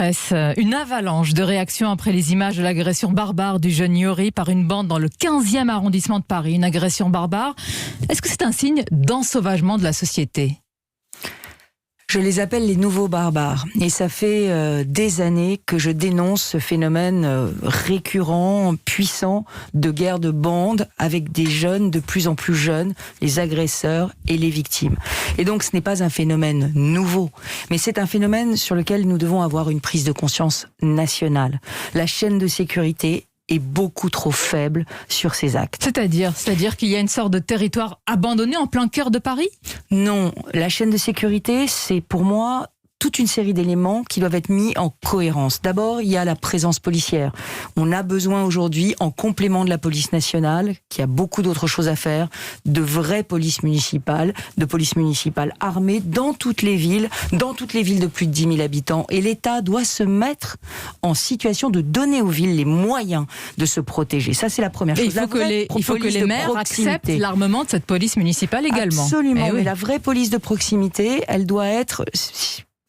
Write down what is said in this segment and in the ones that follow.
Une avalanche de réactions après les images de l'agression barbare du jeune Yori par une bande dans le 15e arrondissement de Paris. Une agression barbare, est-ce que c'est un signe d'ensauvagement de la société ? Je les appelle les nouveaux barbares. Et ça fait des années que je dénonce ce phénomène récurrent, puissant, de guerre de bande avec des jeunes de plus en plus jeunes, les agresseurs et les victimes. Et donc ce n'est pas un phénomène nouveau, mais c'est un phénomène sur lequel nous devons avoir une prise de conscience nationale. La chaîne de sécurité est beaucoup trop faible sur ces actes. C'est-à-dire qu'il y a une sorte de territoire abandonné en plein cœur de Paris ? Non, la chaîne de sécurité, c'est pour moi toute une série d'éléments qui doivent être mis en cohérence. D'abord, il y a la présence policière. On a besoin aujourd'hui, en complément de la police nationale, qui a beaucoup d'autres choses à faire, de vraies polices municipales, de police municipale armée dans toutes les villes de plus de 10 000 habitants. Et l'État doit se mettre en situation de donner aux villes les moyens de se protéger. Ça, c'est la première chose. Il faut que les maires acceptent l'armement de cette police municipale également. Absolument, mais la vraie police de proximité, elle doit être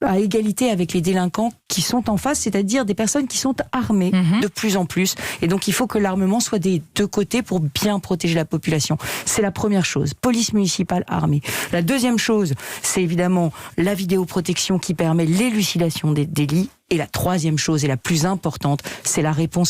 à égalité avec les délinquants qui sont en face, c'est-à-dire des personnes qui sont armées de plus en plus. Et donc il faut que l'armement soit des deux côtés pour bien protéger la population. C'est la première chose. Police municipale armée. La deuxième chose, c'est évidemment la vidéoprotection qui permet l'élucidation des délits. Et la troisième chose, et la plus importante, c'est la réponse